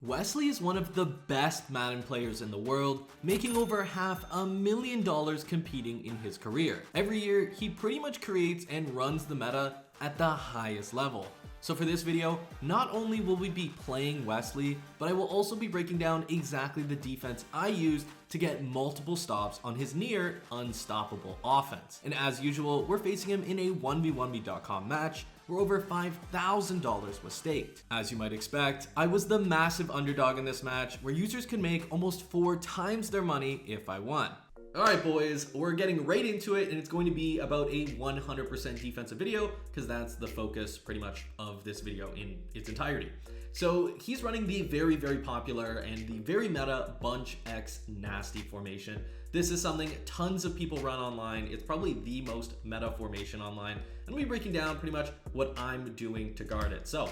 Wesley is one of the best Madden players in the world, making over $500,000 competing in his career. Every year, he pretty much creates and runs the meta at the highest level. So for this video, not only will we be playing Wesley, but I will also be breaking down exactly the defense I used to get multiple stops on his near unstoppable offense. And as usual, we're facing him in a 1v1me.com match where over $5,000 was staked. As you might expect, I was the massive underdog in this match where users could make almost 4 times their money if I won. Alright boys, we're getting right into it, and it's going to be about a 100% defensive video because that's the focus pretty much of this video in its entirety. So he's running the very popular and the very meta Bunch X Nasty formation. This is something tons of people run online. It's probably the most meta formation online, and we'll be breaking down pretty much what I'm doing to guard it. So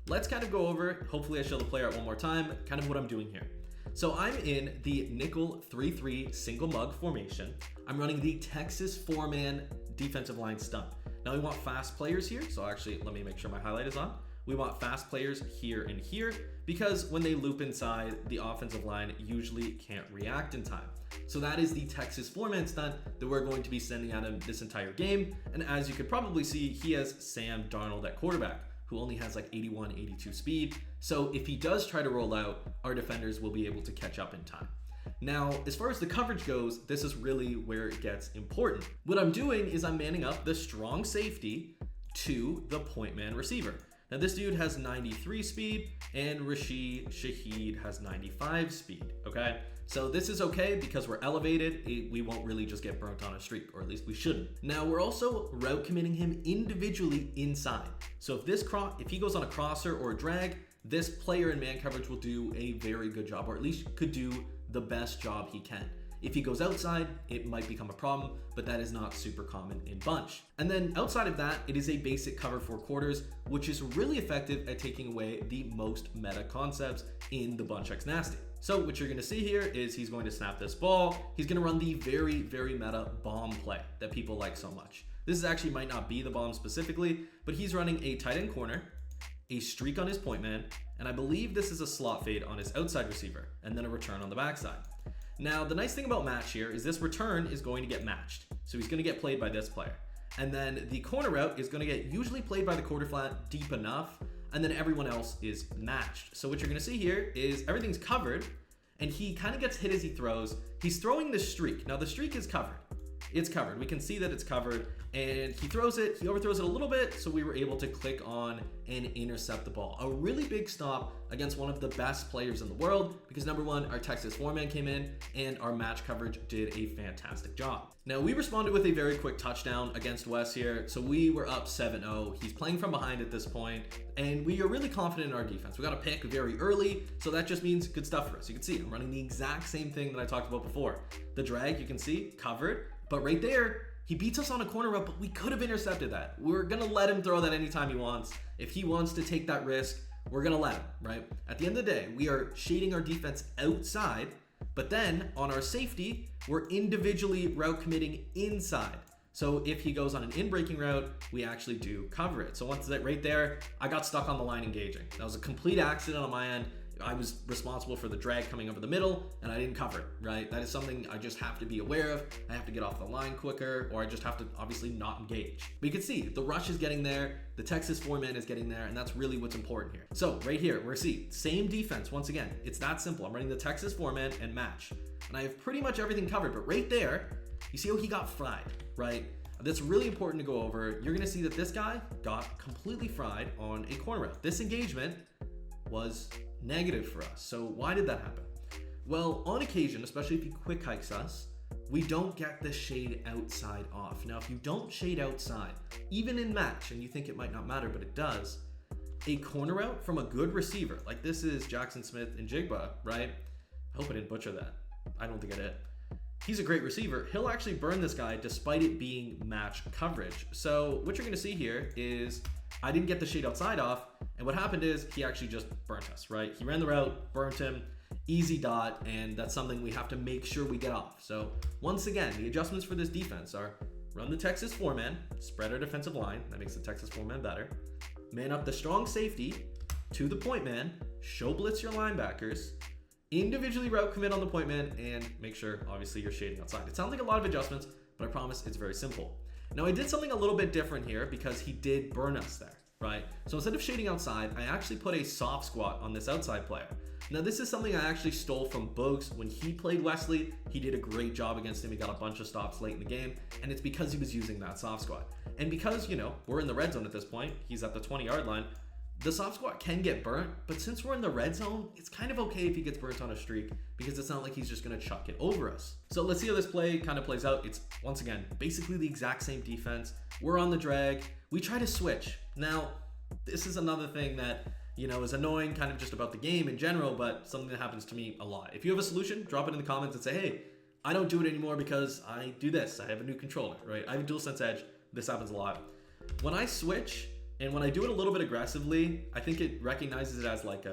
let's kind of go over, hopefully I show the player out one more time, kind of what I'm doing here. So I'm in the nickel 3-3 single mug formation. I'm running the Texas 4-man defensive line stunt. Now we want fast players here, so actually let me make sure my highlight is on. We want fast players here and here because when they loop inside, the offensive line usually can't react in time. So that is the Texas 4-man stunt that we're going to be sending at him this entire game. And as you could probably see, he has Sam Darnold at quarterback, who only has like 81, 82 speed. So if he does try to roll out, our defenders will be able to catch up in time. Now, as far as the coverage goes, this is really where it gets important. What I'm doing is I'm manning up the strong safety to the point man receiver. Now this dude has 93 speed and Rashid Shaheed has 95 speed, okay? So this is okay because we're elevated. We won't really just get burnt on a streak, or at least we shouldn't. Now we're also route committing him individually inside. So if he goes on a crosser or a drag, this player in man coverage will do a very good job, or at least could do the best job he can. If he goes outside, it might become a problem, but that is not super common in Bunch. And then outside of that, it is a basic cover 4 quarters, which is really effective at taking away the most meta concepts in the Bunch X Nasty. So what you're gonna see here is he's going to snap this ball. He's gonna run the very meta bomb play that people like so much. This is actually might not be the bomb specifically, but he's running a tight end corner, a streak on his point man, and I believe this is a slot fade on his outside receiver, and then a return on the backside. Now, the nice thing about match here is this return is going to get matched. So he's going to get played by this player. And then the corner route is going to get usually played by the quarter flat deep enough, and then everyone else is matched. So what you're going to see here is everything's covered, and he kind of gets hit as he throws. He's throwing the streak. Now, the streak is covered. It's covered. We can see that it's covered, and he throws it. He overthrows it a little bit, so we were able to click on and intercept the ball. A really big stop against one of the best players in the world because number one, our Texas 4-man came in and our match coverage did a fantastic job. Now we responded with a very quick touchdown against Wes here. So we were up 7-0. He's playing from behind at this point, and we are really confident in our defense. We got a pick very early, so that just means good stuff for us. You can see I'm running the exact same thing that I talked about before. The drag, you can see, covered. But right there, he beats us on a corner route, but we could have intercepted that. We're going to let him throw that anytime he wants. If he wants to take that risk, we're going to let him, right? At the end of the day, we are shading our defense outside, but then on our safety, we're individually route committing inside. So if he goes on an in-breaking route, we actually do cover it. So once that right there, I got stuck on the line engaging. That was a complete accident on my end. I was responsible for the drag coming over the middle, and I didn't cover it, right? That is something I just have to be aware of. I have to get off the line quicker, or I just have to obviously not engage. But you can see the rush is getting there, the Texas 4-man is getting there, and that's really what's important here. So right here, we're see same defense once again. It's that simple. I'm running the Texas 4-man and match, and I have pretty much everything covered. But right there, you see how he got fried, right? That's really important to go over. You're gonna see that this guy got completely fried on a corner route. This engagement was negative for us. So why did that happen? Well, on occasion, especially if he quick hikes us, we don't get the shade outside off. Now, if you don't shade outside, even in match, and you think it might not matter, but it does, a corner route from a good receiver, like this is Jackson Smith and Jigba, right? I hope I didn't butcher that. I don't think I did. He's a great receiver. He'll actually burn this guy despite it being match coverage. So what you're gonna see here is I didn't get the shade outside off, and what happened is he actually just burnt us, right? He ran the route, burnt him, easy dot, and that's something we have to make sure we get off. So once again, the adjustments for this defense are run the Texas 4-man, spread our defensive line, that makes the Texas 4-man better, man up the strong safety to the point man, show blitz your linebackers, individually route commit on the point man, and make sure, obviously, you're shading outside. It sounds like a lot of adjustments, but I promise it's very simple. Now, I did something a little bit different here because he did burn us there, right? So instead of shading outside, I actually put a soft squat on this outside player. Now, this is something I actually stole from Bogues when he played Wesley. He did a great job against him. He got a bunch of stops late in the game, and it's because he was using that soft squat. And because, we're in the red zone at this point, he's at the 20-yard line, the soft squat can get burnt, but since we're in the red zone, it's kind of okay if he gets burnt on a streak because it's not like he's just going to chuck it over us. So let's see how this play kind of plays out. It's, once again, basically the exact same defense. We're on the drag. We try to switch. Now, this is another thing that, is annoying kind of just about the game in general, but something that happens to me a lot. If you have a solution, drop it in the comments and say, hey, I don't do it anymore because I do this. I have a new controller, right? I have a DualSense Edge. This happens a lot. When I switch, and when I do it a little bit aggressively, I think it recognizes it as like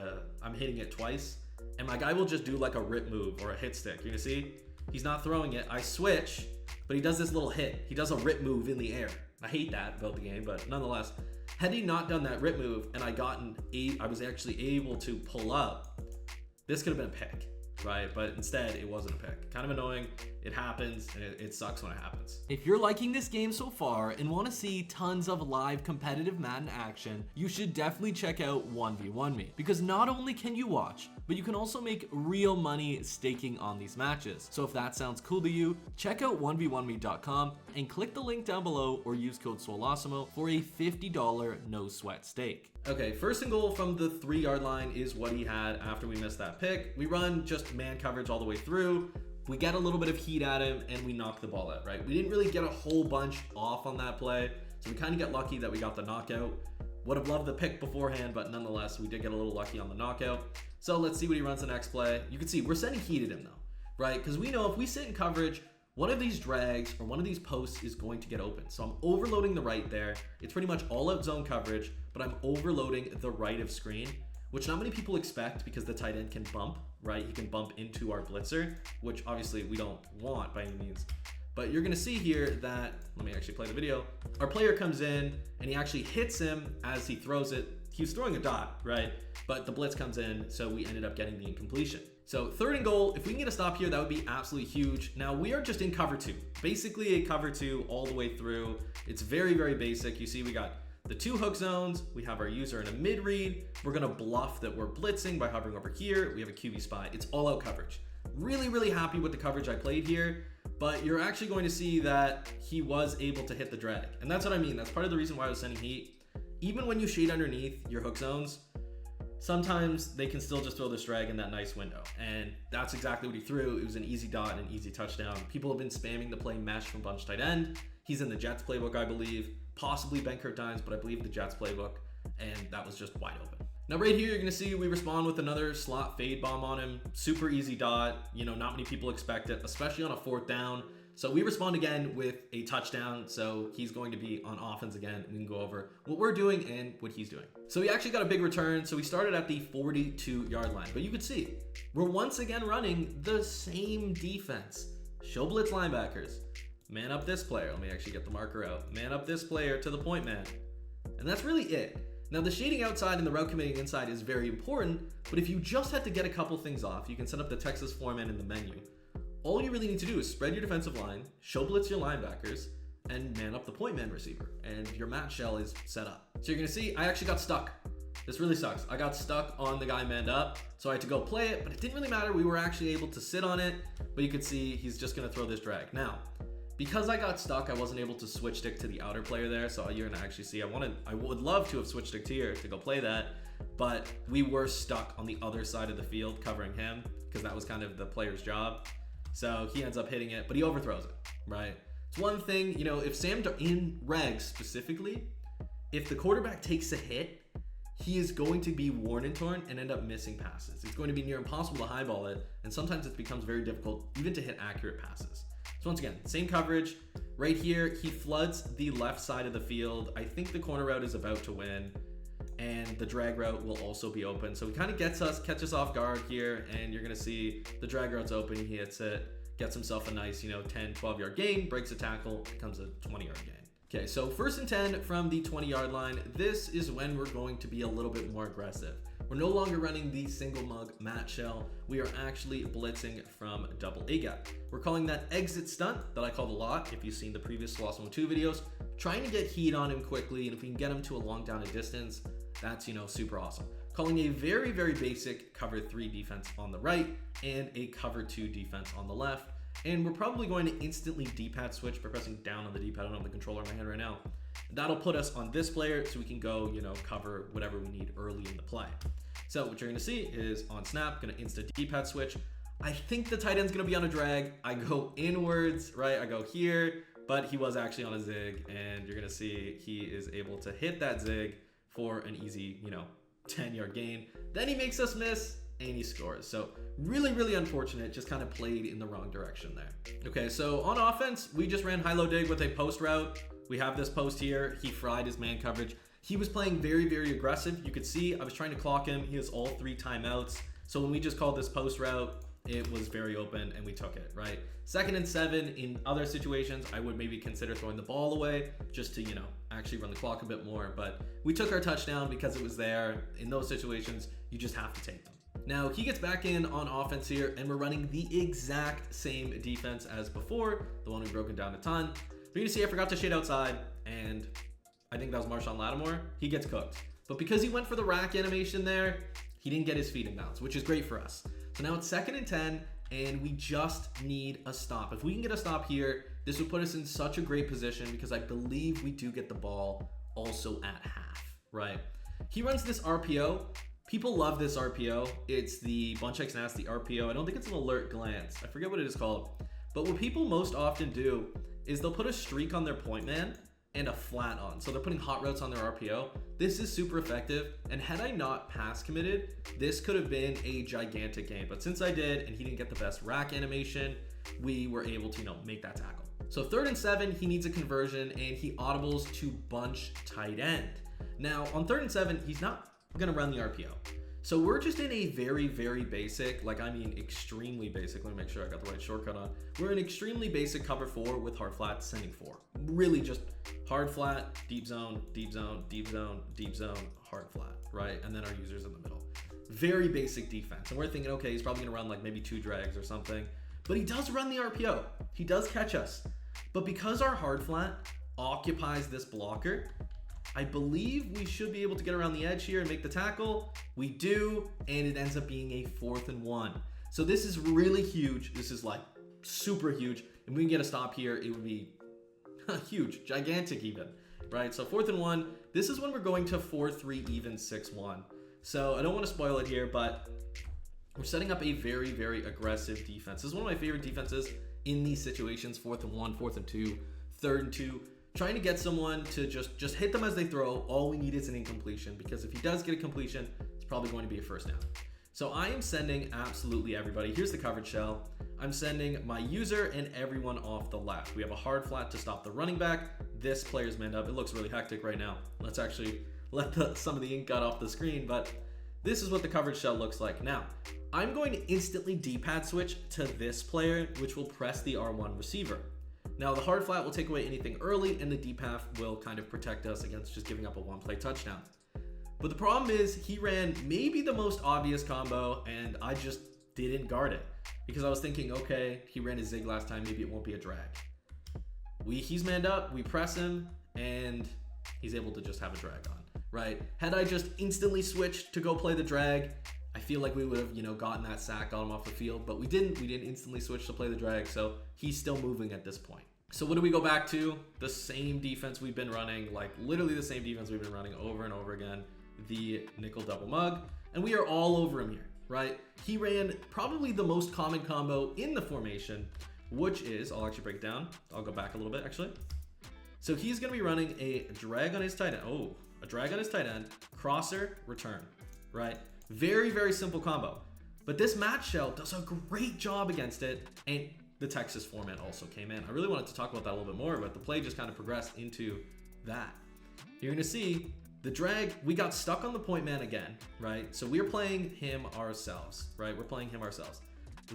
I'm hitting it twice. And my guy will just do like a rip move or a hit stick. You're gonna see, he's not throwing it. I switch, but he does this little hit. He does a rip move in the air. I hate that about the game, but nonetheless, had he not done that rip move and I was actually able to pull up, this could have been a pick, right? But instead, it wasn't a pick. Kind of annoying. It happens, and it sucks when it happens. If you're liking this game so far and want to see tons of live competitive Madden action, you should definitely check out 1v1me, because not only can you watch, but you can also make real money staking on these matches. So if that sounds cool to you, check out 1v1me.com and click the link down below or use code SOLASIMO for a $50 no sweat stake. Okay, first and goal from the 3-yard line is what he had after we missed that pick. We run just man coverage all the way through. We get a little bit of heat at him and we knock the ball out, right? We didn't really get a whole bunch off on that play, so we kind of get lucky that we got the knockout. Would have loved the pick beforehand, but nonetheless, we did get a little lucky on the knockout. So let's see what he runs the next play. You can see we're sending heat at him though, right? Because we know if we sit in coverage, one of these drags or one of these posts is going to get open. So I'm overloading the right there. It's pretty much all out zone coverage, but I'm overloading the right of screen, which not many people expect because the tight end can bump, right? He can bump into our blitzer, which obviously we don't want by any means. But you're gonna see here that, let me actually play the video. Our player comes in and he actually hits him as he throws it. He was throwing a dot, right? But the blitz comes in, so we ended up getting the incompletion. So 3rd and goal, if we can get a stop here, that would be absolutely huge. Now we are just in cover 2, basically a cover 2 all the way through. It's very, very basic. You see we got the 2 hook zones, we have our user in a mid read. We're gonna bluff that we're blitzing by hovering over here. We have a QB spy. It's all out coverage. Really, really happy with the coverage I played here, but you're actually going to see that he was able to hit the drag. And that's what I mean. That's part of the reason why I was sending heat. Even when you shade underneath your hook zones, sometimes they can still just throw this drag in that nice window. And that's exactly what he threw. It was an easy dot and an easy touchdown. People have been spamming the play mesh from bunch tight end. He's in the Jets playbook, I believe. Possibly Benkert Dimes, but I believe the Jets playbook. And that was just wide open. Now right here, you're gonna see we respond with another slot fade bomb on him. Super easy dot. Not many people expect it, especially on a 4th down. So we respond again with a touchdown. So he's going to be on offense again. We can go over what we're doing and what he's doing. So he actually got a big return. So we started at the 42-yard line, but you could see we're once again running the same defense. Show blitz linebackers. Man up this player. Let me actually get the marker out. Man up this player to the point man. And that's really it. Now the shading outside and the route committing inside is very important, but if you just had to get a couple things off, you can set up the Texas format in the menu. All you really need to do is spread your defensive line, show blitz your linebackers, and man up the point man receiver, and your match shell is set up. So you're gonna see, I actually got stuck. This really sucks. I got stuck on the guy manned up, so I had to go play it, but it didn't really matter. We were actually able to sit on it, but you could see he's just gonna throw this drag. Now, because I got stuck, I wasn't able to switch stick to the outer player there, so you're gonna actually see, I would love to have switched stick to here to go play that, but we were stuck on the other side of the field covering him, because that was kind of the player's job. So he ends up hitting it, but he overthrows it, right? It's one thing, if Sam, in regs specifically, if the quarterback takes a hit, he is going to be worn and torn and end up missing passes. It's going to be near impossible to highball it, and sometimes it becomes very difficult even to hit accurate passes. So once again, same coverage. Right here, he floods the left side of the field. I think the corner route is about to win, and the drag route will also be open. So he kind of catches us off guard here, and you're gonna see the drag route's open, he hits it, gets himself a nice, 10, 12-yard gain, breaks a tackle, becomes a 20-yard gain. Okay, so 1st and 10 from the 20-yard line. This is when we're going to be a little bit more aggressive. We're no longer running the single mug mat shell. We are actually blitzing from double A gap. We're calling that exit stunt that I called a lot if you've seen the previous Lost 1-2 videos. Trying to get heat on him quickly, and if we can get him to a long down and distance, that's, you know, super awesome. Calling a very, very basic cover 3 defense on the right and a cover 2 defense on the left. And we're probably going to instantly D-pad switch by pressing down on the D-pad. I don't have the controller in my hand right now. That'll put us on this player so we can go, you know, cover whatever we need early in the play. So what you're gonna see is on snap, gonna insta D-pad switch. I think the tight end's gonna be on a drag. I go inwards, right? I go here, but he was actually on a zig, and you're gonna see he is able to hit that zig for an easy, you know, 10-yard gain. Then he makes us miss, and he scores. So really, really unfortunate, just kind of played in the wrong direction there. Okay, so on offense, we just ran high-low dig with a post route. We have this post here. He fried his man coverage. He was playing very, very aggressive. You could see I was trying to clock him. He has all 3 timeouts. So when we just called this post route, it was very open and we took it, right? 2nd and 7, in other situations, I would maybe consider throwing the ball away just to, you know, actually run the clock a bit more. But we took our touchdown because it was there. In those situations, you just have to take them. Now he gets back in on offense here, and we're running the exact same defense as before, the one we've broken down a ton. But you can see I forgot to shade outside, and I think that was Marshawn Lattimore. He gets cooked. But because he went for the rack animation there, he didn't get his feet in bounds, which is great for us. So now it's 2nd and 10, and we just need a stop. If we can get a stop here, this would put us in such a great position because I believe we do get the ball also at half, right? He runs this RPO. People love this RPO. It's the Bunch X Nasty RPO. I don't think it's an alert glance. I forget what it is called. But what people most often do is they'll put a streak on their point man and a flat on. So they're putting hot routes on their RPO. This is super effective. And had I not pass committed, this could have been a gigantic game. But since I did, and he didn't get the best rack animation, we were able to, you know, make that tackle. So 3rd and 7, he needs a conversion, and he audibles to bunch tight end. Now on 3rd and 7, he's not gonna run the RPO. So we're just in a very, very basic, like I mean extremely basic, let me make sure I got the right shortcut on. We're in extremely basic cover 4 with hard flat sending 4. Really just hard flat, deep zone, deep zone, deep zone, deep zone, hard flat, right? And then our users in the middle. Very basic defense. And we're thinking, okay, he's probably gonna run like maybe 2 drags or something, but he does run the RPO. He does catch us. But because our hard flat occupies this blocker, I believe we should be able to get around the edge here and make the tackle. We do, and it ends up being a 4th and 1. So this is really huge. This is like super huge. And we can get a stop here, it would be huge, gigantic even, right? So 4th and 1, this is when we're going to 4-3 even 6-1. So I don't want to spoil it here, but we're setting up a very, very aggressive defense. This is one of my favorite defenses in these situations, 4th and 1, 4th and 2, 3rd and 2. Trying to get someone to just hit them as they throw. All we need is an incompletion, because if he does get a completion, it's probably going to be a first down. So I am sending absolutely everybody. Here's the coverage shell. I'm sending my user and everyone off the left. We have a hard flat to stop the running back. This player's manned up. It looks really hectic right now. Let's actually let some of the ink got off the screen, but this is what the coverage shell looks like. Now, I'm going to instantly D-pad switch to this player, which will press the R1 receiver. Now the hard flat will take away anything early, and the D-path will kind of protect us against just giving up a 1-play touchdown. But the problem is he ran maybe the most obvious combo, and I just didn't guard it because I was thinking, okay, he ran a zig last time, maybe it won't be a drag. He's manned up, we press him, and he's able to just have a drag on, right? Had I just instantly switched to go play the drag, I feel like we would have, you know, gotten that sack, got him off the field, but we didn't. We didn't instantly switch to play the drag, so he's still moving at this point. So what do we go back to? The same defense we've been running, like literally the same defense we've been running over and over again, the nickel double mug, and we are all over him here, right? He ran probably the most common combo in the formation, which is, I'll actually break it down. I'll go back a little bit, actually. So he's gonna be running a drag on his tight end. Oh, a drag on his tight end, crosser, return, right? Very, very simple combo. But this match shell does a great job against it, and the Texas format also came in. I really wanted to talk about that a little bit more, but the play just kind of progressed into that. You're gonna see the drag, we got stuck on the point man again, right? So we're playing him ourselves, right? We're playing him ourselves.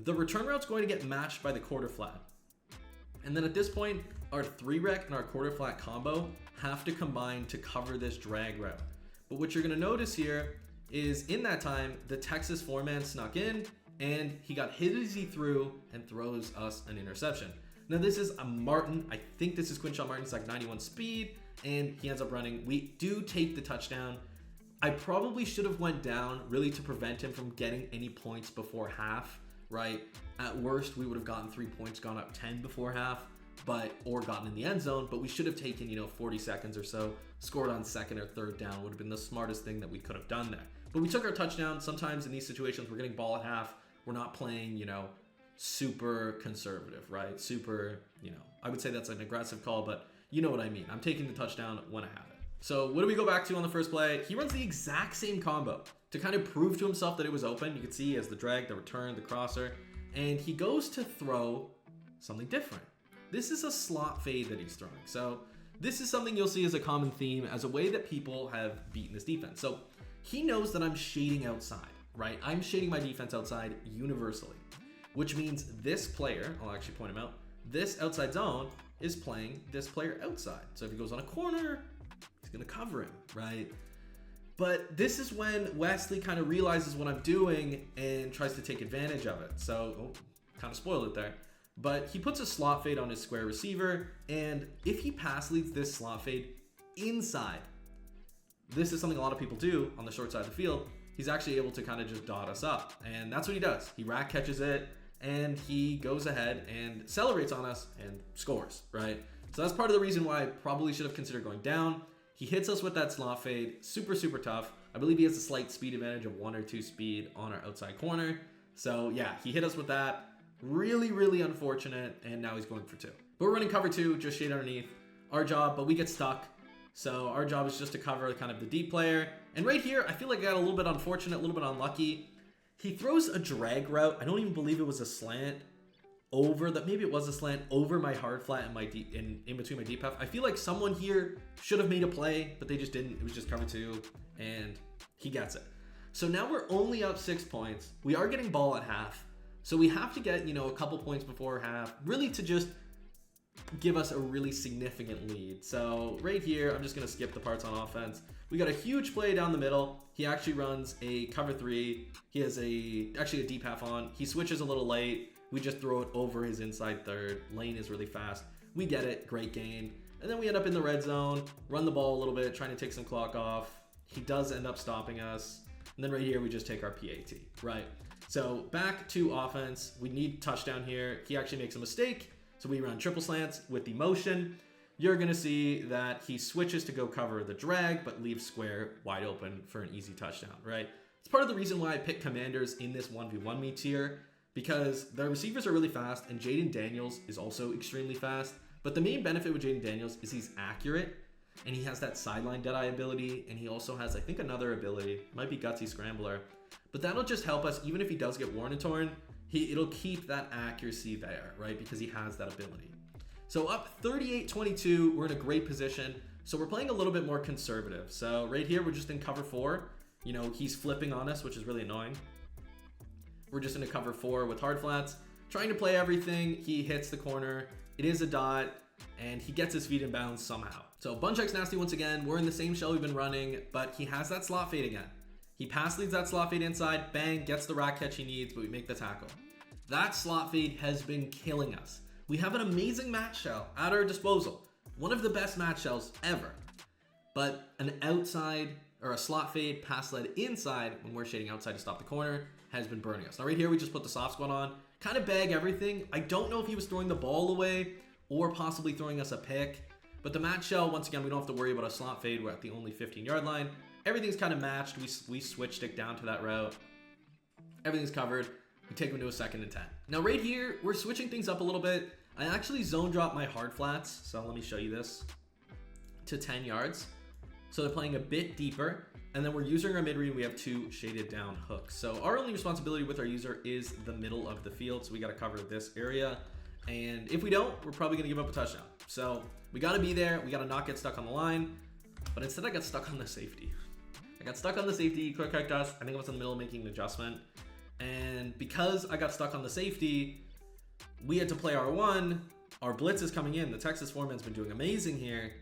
The return route's going to get matched by the quarter flat. And then at this point, our 3-rec and our quarter flat combo have to combine to cover this drag route. But what you're gonna notice here is in that time, the Texas 4-man snuck in and he got hit as he threw and throws us an interception. Now this is a Martin. I think this is Quinshawn Martin. He's like 91 speed and he ends up running. We do take the touchdown. I probably should have went down really to prevent him from getting any points before half, right? At worst, we would have gotten 3 points, gone up 10 before half, or gotten in the end zone, but we should have taken, 40 seconds or so, scored on second or third down would have been the smartest thing that we could have done there. But we took our touchdown. Sometimes in these situations, we're getting ball at half. We're not playing, super conservative, right? Super, I would say that's an aggressive call, but you know what I mean. I'm taking the touchdown when I have it. So what do we go back to on the first play? He runs the exact same combo to kind of prove to himself that it was open. You can see he has the drag, the return, the crosser, and he goes to throw something different. This is a slot fade that he's throwing. So this is something you'll see as a common theme, as a way that people have beaten this defense. So he knows that I'm shading outside, right? I'm shading my defense outside universally, which means this player, I'll actually point him out, this outside zone is playing this player outside. So if he goes on a corner, he's gonna cover him, right? But this is when Wesley kind of realizes what I'm doing and tries to take advantage of it. So, kind of spoiled it there. But he puts a slot fade on his square receiver, and if he pass leads this slot fade inside, this is something a lot of people do on the short side of the field, he's actually able to kind of just dot us up. And that's what he does. He rack catches it, and he goes ahead and celebrates on us and scores, right? So that's part of the reason why I probably should have considered going down. He hits us with that slot fade, super, super tough. I believe he has a slight speed advantage of 1 or 2 speed on our outside corner. So yeah, he hit us with that. Really, really unfortunate, and now he's going for 2. But we're running cover 2, just shade underneath. Our job, but we get stuck. So our job is just to cover kind of the deep player. And right here, I feel like I got a little bit unfortunate, a little bit unlucky. He throws a drag route. I don't even believe it was a slant over that. Maybe it was a slant over my hard flat and my deep in between my deep half. I feel like someone here should have made a play, but they just didn't. It was just cover 2, and he gets it. So now we're only up 6 points. We are getting ball at half. So we have to get, a couple points before half, really to just give us a really significant lead. So right here, I'm just going to skip the parts on offense. We got a huge play down the middle. He actually runs a cover 3. He has actually a deep half on. He switches a little late. We just throw it over his inside third. Lane is really fast. We get it. Great gain. And then we end up in the red zone, run the ball a little bit, trying to take some clock off. He does end up stopping us. And then right here, we just take our PAT, right? So back to offense. We need touchdown here. He actually makes a mistake. So we run triple slants with the motion. You're going to see that he switches to go cover the drag, but leaves square wide open for an easy touchdown, right? It's part of the reason why I pick Commanders in this 1v1 meets here, because the receivers are really fast, and Jaden Daniels is also extremely fast. But the main benefit with Jaden Daniels is he's accurate, and he has that sideline deadeye ability, and he also has, I think, another ability. It might be Gutsy Scrambler. But that'll just help us, even if he does get worn and torn, it'll keep that accuracy there, right? Because he has that ability. So up 38-22, we're in a great position. So we're playing a little bit more conservative. So right here, we're just in cover 4. He's flipping on us, which is really annoying. We're just in a cover 4 with hard flats, trying to play everything. He hits the corner. It is a dot, and he gets his feet in bounds somehow. So bun check's nasty once again. We're in the same shell we've been running, but he has that slot fade again. He pass leads that slot fade inside, bang, gets the rack catch he needs, but we make the tackle. That slot fade has been killing us. We have an amazing match shell at our disposal. One of the best match shells ever. But an outside or a slot fade pass led inside when we're shading outside to stop the corner has been burning us. Now right here, we just put the soft squat on, kind of bag everything. I don't know if he was throwing the ball away or possibly throwing us a pick, but the match shell, once again, we don't have to worry about a slot fade. We're at the only 15-yard line. Everything's kind of matched. We switch stick down to that route. Everything's covered. We take him to a 2nd and 10. Now right here, we're switching things up a little bit. I actually zone drop my hard flats. So let me show you this. To 10 yards. So they're playing a bit deeper. And then we're using our mid read. We have 2 shaded down hooks. So our only responsibility with our user is the middle of the field. So we got to cover this area. And if we don't, we're probably going to give up a touchdown. So we got to be there. We got to not get stuck on the line. But instead I got stuck on the safety. I got stuck on the safety. Quick correct us. I think I was in the middle of making an adjustment. And because I got stuck on the safety, we had to play R1. Our blitz is coming in. The Texas 4-man's been doing amazing here.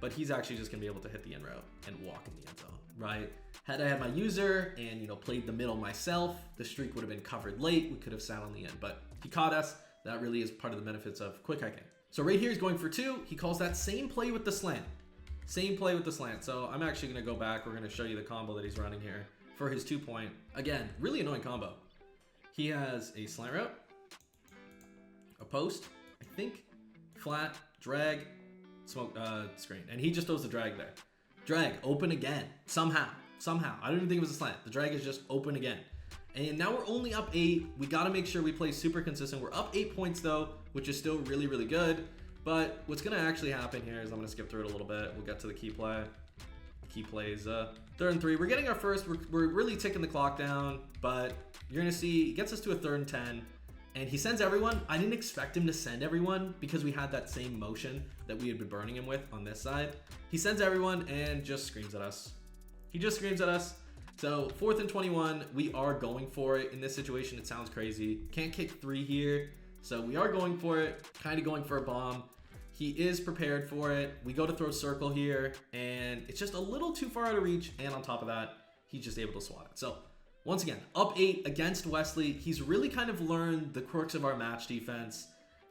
but he's actually just gonna be able to hit the in route and walk in the end zone, right? Had I had my user and, you know, played the middle myself, the streak would have been covered late. We could have sat on the end, but he caught us. That really is part of the benefits of quick hiking. So right here he's going for 2. He calls that same play with the slant. Same play with the slant. So I'm actually gonna go back. We're gonna show you the combo that he's running here for his 2-point. Again, really annoying combo. He has a slant route, a post, I think, flat, drag, smoke, screen. And he just throws the drag there. Drag, open again, somehow. I don't even think it was a slant. The drag is just open again. And now we're only up 8. We got to make sure we play super consistent. We're up 8 points though, which is still really, really good. But what's going to actually happen here is I'm going to skip through it a little bit. We'll get to the key play. The key play is 3rd and 3. We're getting our first. We're really ticking the clock down, but you're going to see he gets us to a 3rd and 10. And he sends everyone. I didn't expect him to send everyone because we had that same motion that we had been burning him with on this side. He sends everyone and just screams at us. He just screams at us. So 4th and 21, we are going for it. In this situation, it sounds crazy. Can't kick 3 here. So we are going for it, kind of going for a bomb. He is prepared for it. We go to throw circle here, and it's just a little too far out of reach. And on top of that, he's just able to swat it. So once again, up 8 against Wesley. He's really kind of learned the quirks of our match defense,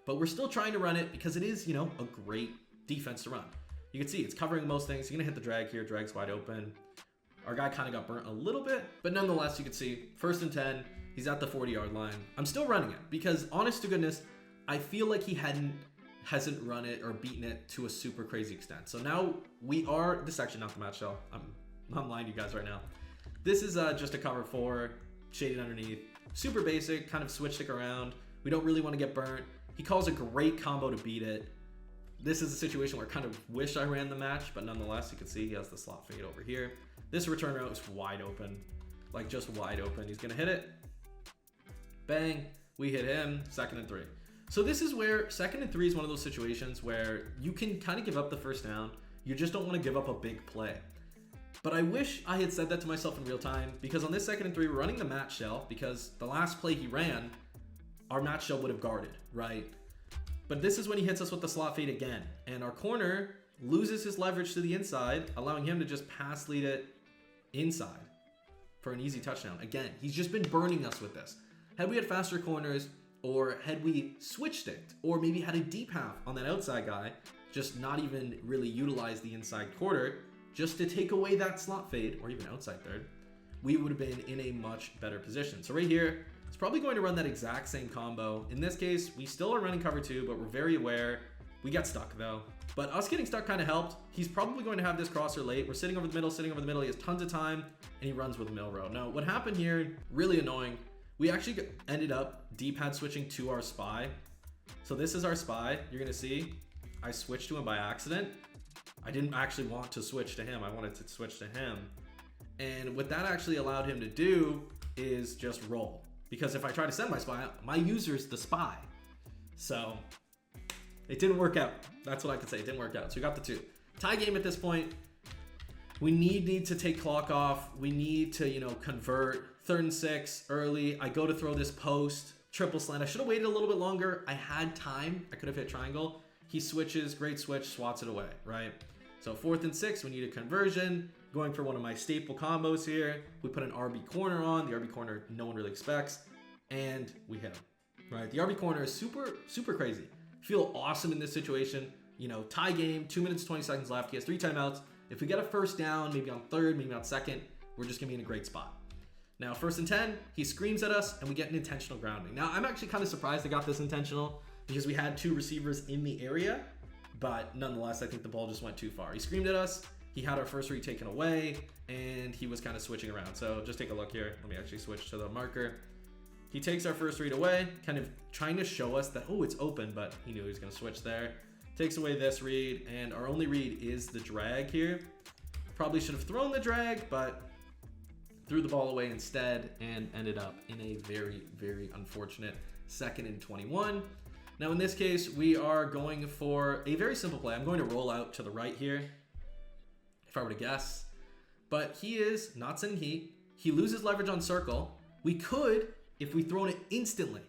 but we're still trying to run it because it is, you know, a great defense to run. You can see it's covering most things. You're gonna hit the drag here. Drag's wide open. Our guy kind of got burnt a little bit, but nonetheless, you can see 1st and 10. He's at the 40-yard line. I'm still running it because, honest to goodness, I feel like he hasn't run it or beaten it to a super crazy extent. So now we are. This is actually not the match shell. I'm lying to you guys right now. This is just a cover 4, shaded underneath. Super basic, kind of switch stick around. We don't really want to get burnt. He calls a great combo to beat it. This is a situation where I kind of wish I ran the match, but nonetheless, you can see he has the slot fade over here. This return route is wide open, like just wide open. He's gonna hit it. Bang, we hit him, 2nd and 3. So this is where 2nd and 3 is one of those situations where you can kind of give up the first down. You just don't want to give up a big play. But I wish I had said that to myself in real time, because on this 2nd and 3, we're running the match shell because the last play he ran, our match shell would have guarded, right? But this is when he hits us with the slot fade again. And our corner loses his leverage to the inside, allowing him to just pass lead it inside for an easy touchdown. Again, he's just been burning us with this. Had we had faster corners, or had we switch sticked, or maybe had a deep half on that outside guy, just not even really utilize the inside quarter, just to take away that slot fade, or even outside third, we would have been in a much better position. So right here, it's probably going to run that exact same combo. In this case, we still are running cover 2, but we're very aware. We got stuck though. But us getting stuck kind of helped. He's probably going to have this crosser late. We're sitting over the middle. He has tons of time, and he runs with mill row. Now, what happened here, really annoying. We actually ended up D-pad switching to our spy. So this is our spy. You're going to see I switched to him by accident. I didn't actually want to switch to him. I wanted to switch to him. And what that actually allowed him to do is just roll. Because if I try to send my spy, my user's the spy. So it didn't work out. That's what I could say. It didn't work out. So we got the 2. Tie game at this point. We need to take clock off. We need to, convert. 3rd and 6 early. I go to throw this post. Triple slant. I should have waited a little bit longer. I had time. I could have hit triangle. He switches. Great switch. Swats it away, right? So 4th and 6. We need a conversion. Going for one of my staple combos here. We put an RB corner on. The RB corner no one really expects. And we hit him, right? The RB corner is super, super crazy. Feel awesome in this situation. Tie game, 2 minutes, 20 seconds left. He has 3 timeouts. If we get a first down, maybe on 3rd, maybe on 2nd, we're just gonna be in a great spot. Now, 1st and 10, he screams at us and we get an intentional grounding. Now, I'm actually kind of surprised I got this intentional because we had 2 receivers in the area, but nonetheless, I think the ball just went too far. He screamed at us. He had our first read taken away and he was kind of switching around. So just take a look here. Let me actually switch to the marker. He takes our first read away, kind of trying to show us that, oh, it's open, but he knew he was going to switch there. Takes away this read, and our only read is the drag here. Probably should have thrown the drag, but threw the ball away instead and ended up in a very, very unfortunate 2nd and 21. Now, in this case, we are going for a very simple play. I'm going to roll out to the right here, if I were to guess. But he is not sending heat. He loses leverage on circle. We could, if we thrown it instantly,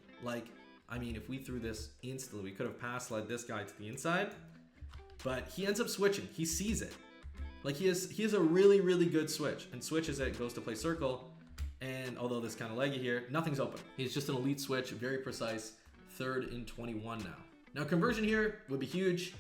if we threw this instantly, we could have pass led this guy to the inside. but he ends up switching. He sees it. Like he has a really, really good switch, and switches it, goes to play circle. And although this kind of leggy here, nothing's open. He's just an elite switch, very precise. 3rd and 21 now. Now conversion here would be huge.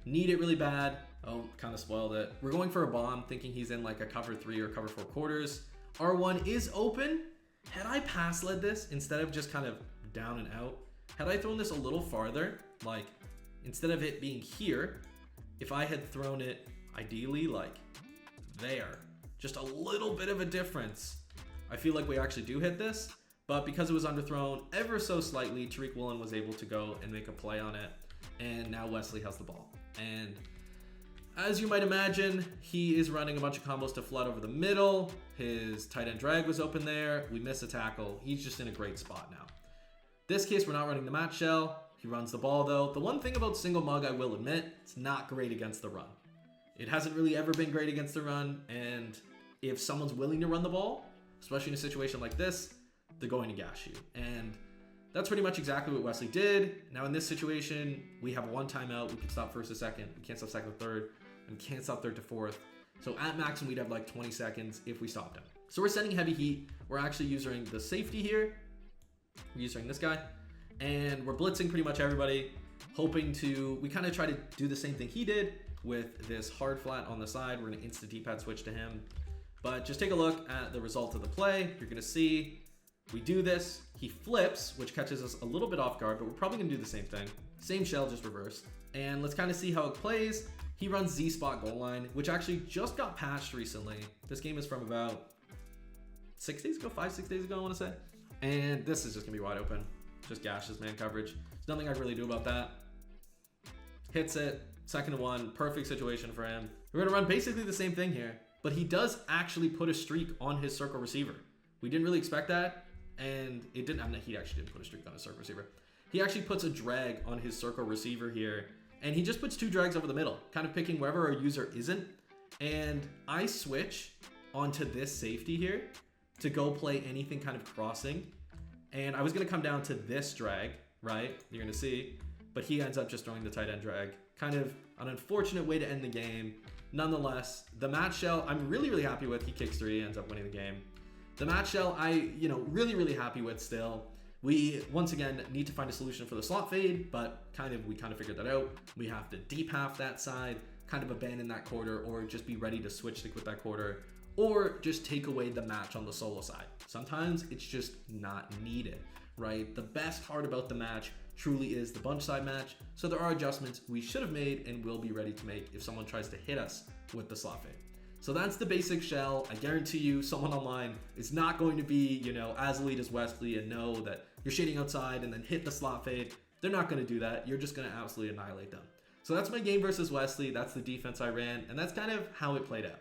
Need it really bad. Oh, kind of spoiled it. We're going for a bomb, thinking he's in like a cover 3 or cover 4 quarters. R1 is open. Had I pass led this instead of just kind of down and out, had I thrown this a little farther, like instead of it being here, if I had thrown it ideally like there, just a little bit of a difference, I feel like we actually do hit this. But because it was underthrown ever so slightly, Tariq Woolen was able to go and make a play on it. And now Wesley has the ball. And as you might imagine, he is running a bunch of combos to flood over the middle. His tight end drag was open there. We miss a tackle. He's just in a great spot now. This case, we're not running the match shell. He runs the ball though. The one thing about single mug, I will admit, it's not great against the run. It hasn't really ever been great against the run. And if someone's willing to run the ball, especially in a situation like this, they're going to gash you. And that's pretty much exactly what Wesley did. Now in this situation, we have one timeout. We can stop 1st to 2nd. We can't stop 2nd to 3rd. And can't stop 3rd to 4th. So at maximum, we'd have like 20 seconds if we stopped him. So we're sending heavy heat. We're actually using the safety here. We're using this guy. And we're blitzing pretty much everybody. Hoping to, we kind of try to do the same thing he did with this hard flat on the side. We're going to instant D-pad switch to him. But just take a look at the result of the play. You're going to see we do this. He flips, which catches us a little bit off guard, but we're probably going to do the same thing. Same shell, just reversed. And let's kind of see how it plays. He runs Z-spot goal line, which actually just got patched recently. This game is from about 6 days ago, 5-6 days ago, I want to say. And this is just going to be wide open. Just gashes man coverage. There's nothing I can really do about that. Hits it. 2nd and 1. Perfect situation for him. We're going to run basically the same thing here. But he does actually put a streak on his circle receiver. We didn't really expect that. And it didn't, I mean, he actually didn't put a streak on his circle receiver. He actually puts a drag on his circle receiver here. And he just puts 2 drags over the middle, kind of picking wherever our user isn't. And I switch onto this safety here to go play anything kind of crossing. And I was going to come down to this drag, right? You're going to see. But he ends up just throwing the tight end drag. Kind of an unfortunate way to end the game. Nonetheless, the match shell, I'm really, really happy with. He kicks 3, ends up winning the game. The match shell, really, really happy with still. We, once again, need to find a solution for the slot fade, but we kind of figured that out. We have to deep half that side, kind of abandon that quarter, or just be ready to switch stick with that quarter, or just take away the match on the solo side. Sometimes it's just not needed, right? The best part about the match truly is the bunch side match, so there are adjustments we should have made and will be ready to make if someone tries to hit us with the slot fade. So that's the basic shell. I guarantee you someone online is not going to be, as elite as Wesley and know that you're shading outside and then hit the slot fade. They're not going to do that. You're just going to absolutely annihilate them. So that's my game versus Wesley. That's the defense I ran, and that's kind of how it played out.